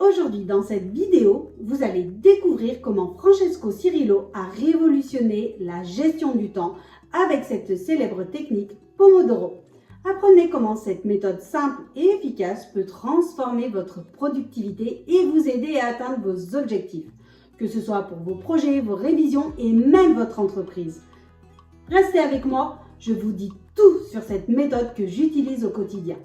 Aujourd'hui, dans cette vidéo, vous allez découvrir comment Francesco Cirillo a révolutionné la gestion du temps avec cette célèbre technique Pomodoro. Apprenez comment cette méthode simple et efficace peut transformer votre productivité et vous aider à atteindre vos objectifs, que ce soit pour vos projets, vos révisions et même votre entreprise. Restez avec moi, je vous dis tout sur cette méthode que j'utilise au quotidien.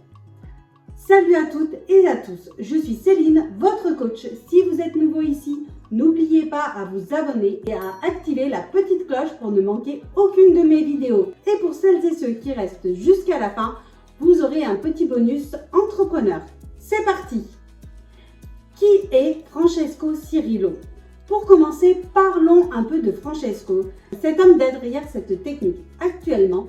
Salut à toutes et à tous, je suis Céline, votre coach. Si vous êtes nouveau ici, n'oubliez pas à vous abonner et à activer la petite cloche pour ne manquer aucune de mes vidéos. Et pour celles et ceux qui restent jusqu'à la fin, vous aurez un petit bonus entrepreneur. C'est parti! Qui est Francesco Cirillo? Pour commencer, parlons un peu de Francesco, cet homme derrière cette technique. Actuellement,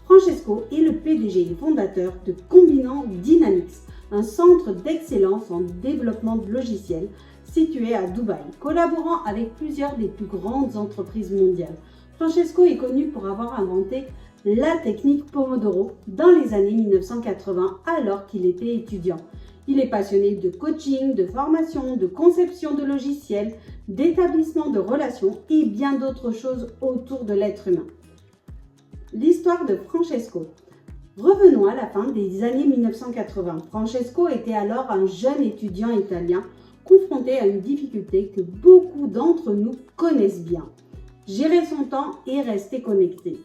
Francesco est le PDG et fondateur de Combinant Dynamics, un centre d'excellence en développement de logiciels situé à Dubaï, collaborant avec plusieurs des plus grandes entreprises mondiales. Francesco est connu pour avoir inventé la technique Pomodoro dans les années 1980 alors qu'il était étudiant. Il est passionné de coaching, de formation, de conception de logiciels, d'établissement de relations et bien d'autres choses autour de l'être humain. L'histoire de Francesco. Revenons à la fin des années 1980. Francesco était alors un jeune étudiant italien confronté à une difficulté que beaucoup d'entre nous connaissent bien. Gérer son temps et rester connecté.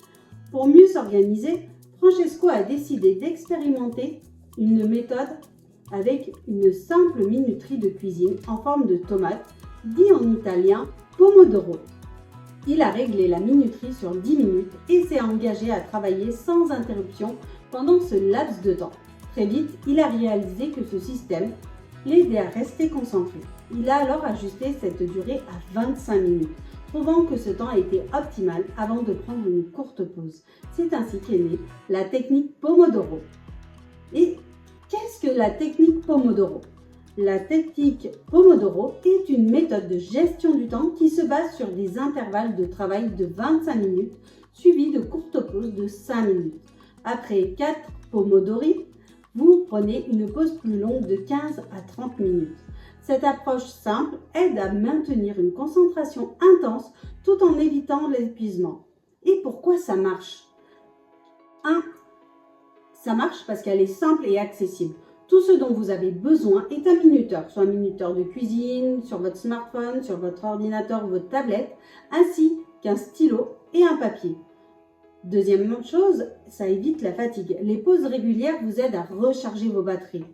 Pour mieux s'organiser, Francesco a décidé d'expérimenter une méthode avec une simple minuterie de cuisine en forme de tomate, dit en italien Pomodoro. Il a réglé la minuterie sur 10 minutes et s'est engagé à travailler sans interruption pendant ce laps de temps. Très vite, il a réalisé que ce système l'aidait à rester concentré. Il a alors ajusté cette durée à 25 minutes, trouvant que ce temps était optimal avant de prendre une courte pause. C'est ainsi qu'est née la technique Pomodoro. Et qu'est-ce que la technique Pomodoro? La technique Pomodoro est une méthode de gestion du temps qui se base sur des intervalles de travail de 25 minutes suivis de courtes pauses de 5 minutes. Après 4 Pomodori, vous prenez une pause plus longue de 15 à 30 minutes. Cette approche simple aide à maintenir une concentration intense tout en évitant l'épuisement. Et pourquoi ça marche? 1. Ça marche parce qu'elle est simple et accessible. Tout ce dont vous avez besoin est un minuteur, soit un minuteur de cuisine, sur votre smartphone, sur votre ordinateur ou votre tablette, ainsi qu'un stylo et un papier. Deuxième chose, ça évite la fatigue. Les pauses régulières vous aident à recharger vos batteries.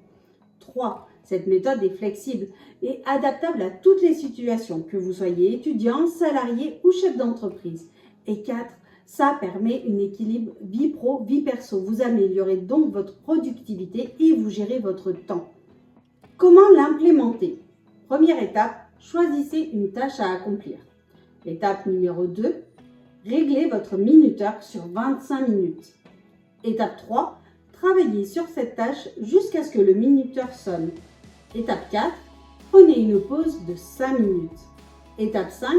3. Cette méthode est flexible et adaptable à toutes les situations, que vous soyez étudiant, salarié ou chef d'entreprise. Et 4. Ça permet un équilibre vie pro, vie perso. Vous améliorez donc votre productivité et vous gérez votre temps. Comment l'implémenter? Première étape, choisissez une tâche à accomplir. Étape numéro 2, réglez votre minuteur sur 25 minutes. Étape 3, travaillez sur cette tâche jusqu'à ce que le minuteur sonne. Étape 4, prenez une pause de 5 minutes. Étape 5,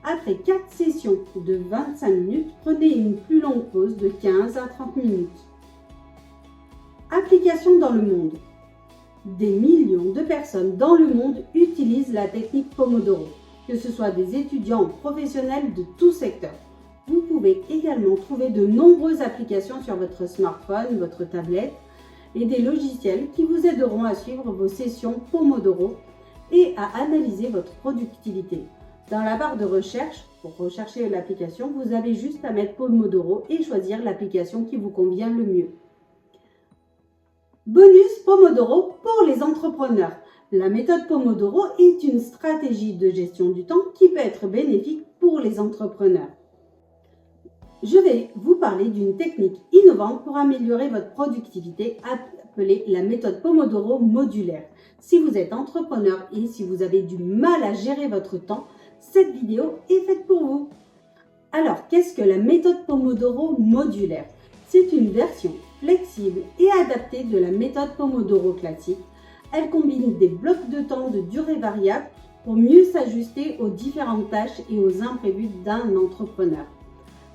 après 4 sessions de 25 minutes, prenez une plus longue pause de 15 à 30 minutes. Application dans le monde. Des millions de personnes dans le monde utilisent la technique Pomodoro, que ce soit des étudiants ou professionnels de tout secteur. Vous pouvez également trouver de nombreuses applications sur votre smartphone, votre tablette et des logiciels qui vous aideront à suivre vos sessions Pomodoro et à analyser votre productivité. Dans la barre de recherche, pour rechercher l'application, vous avez juste à mettre Pomodoro et choisir l'application qui vous convient le mieux. Bonus Pomodoro pour les entrepreneurs. La méthode Pomodoro est une stratégie de gestion du temps qui peut être bénéfique pour les entrepreneurs. Je vais vous parler d'une technique innovante pour améliorer votre productivité appelée la méthode Pomodoro modulaire. Si vous êtes entrepreneur et si vous avez du mal à gérer votre temps, cette vidéo est faite pour vous. Alors, qu'est-ce que la méthode Pomodoro modulaire? C'est une version flexible et adaptée de la méthode Pomodoro classique. Elle combine des blocs de temps de durée variable pour mieux s'ajuster aux différentes tâches et aux imprévus d'un entrepreneur.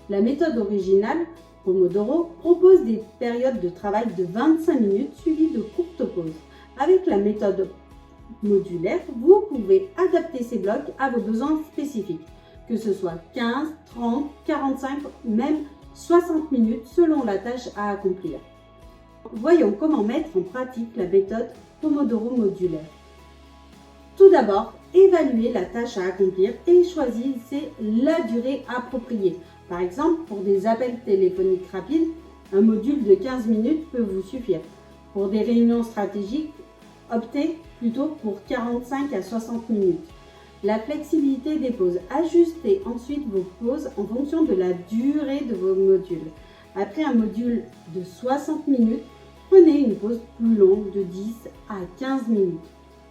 La méthode originale, Pomodoro, propose des périodes de travail de 25 minutes suivies de courtes pauses. Avec la méthode modulaire, vous pouvez adapter ces blocs à vos besoins spécifiques, que ce soit 15, 30, 45, même 60 minutes selon la tâche à accomplir. Voyons comment mettre en pratique la méthode Pomodoro modulaire. Tout d'abord, évaluez la tâche à accomplir et choisissez la durée appropriée. Par exemple, pour des appels téléphoniques rapides, un module de 15 minutes peut vous suffire. Pour des réunions stratégiques, optez plutôt pour 45 à 60 minutes. La flexibilité des pauses. Ajustez ensuite vos pauses en fonction de la durée de vos modules. Après un module de 60 minutes, prenez une pause plus longue de 10 à 15 minutes.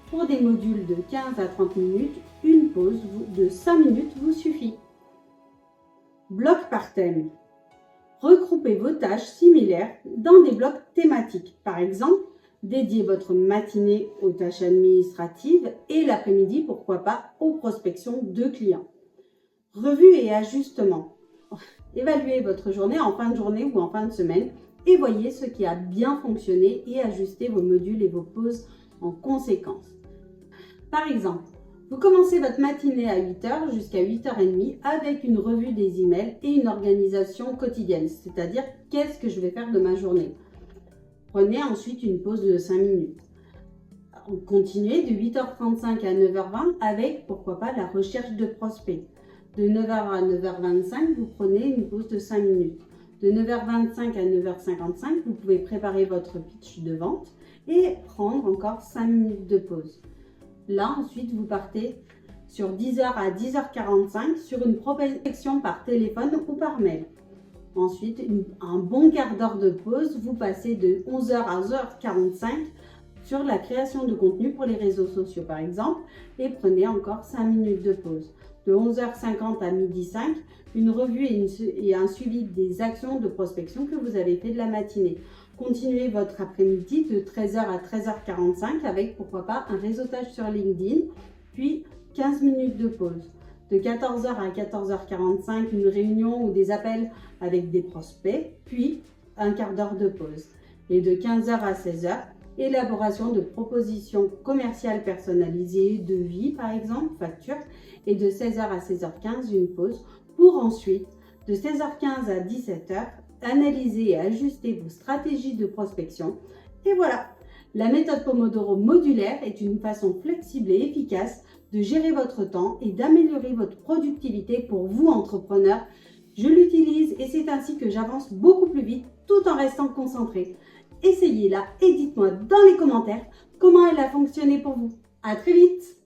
Pour des modules de 15 à 30 minutes, une pause de 5 minutes vous suffit. Blocs par thème. Regroupez vos tâches similaires dans des blocs thématiques. Par exemple, dédiez votre matinée aux tâches administratives et l'après-midi, pourquoi pas, aux prospections de clients. Revue et ajustement. Évaluez votre journée en fin de journée ou en fin de semaine et voyez ce qui a bien fonctionné et ajustez vos modules et vos pauses en conséquence. Par exemple, vous commencez votre matinée à 8h jusqu'à 8h30 avec une revue des emails et une organisation quotidienne, c'est-à-dire qu'est-ce que je vais faire de ma journée. Prenez ensuite une pause de 5 minutes. Continuez de 8h35 à 9h20 avec, pourquoi pas, la recherche de prospects. De 9h à 9h25, vous prenez une pause de 5 minutes. De 9h25 à 9h55, vous pouvez préparer votre pitch de vente et prendre encore 5 minutes de pause. Là, ensuite, vous partez sur 10h à 10h45 sur une prospection par téléphone ou par mail. Ensuite, un bon quart d'heure de pause, vous passez de 11h à 11h45 sur la création de contenu pour les réseaux sociaux par exemple et prenez encore 5 minutes de pause. De 11h50 à 12h05, une revue et un suivi des actions de prospection que vous avez fait de la matinée. Continuez votre après-midi de 13h à 13h45 avec pourquoi pas un réseautage sur LinkedIn, puis 15 minutes de pause. De 14h à 14h45, une réunion ou des appels avec des prospects, puis un quart d'heure de pause. Et de 15h à 16h, élaboration de propositions commerciales personnalisées, devis par exemple, factures, et de 16h à 16h15, une pause pour ensuite, de 16h15 à 17h, analyser et ajuster vos stratégies de prospection. Et voilà, la méthode Pomodoro modulaire est une façon flexible et efficace de gérer votre temps et d'améliorer votre productivité pour vous, entrepreneurs. Je l'utilise et c'est ainsi que j'avance beaucoup plus vite tout en restant concentré. Essayez-la et dites-moi dans les commentaires comment elle a fonctionné pour vous. À très vite!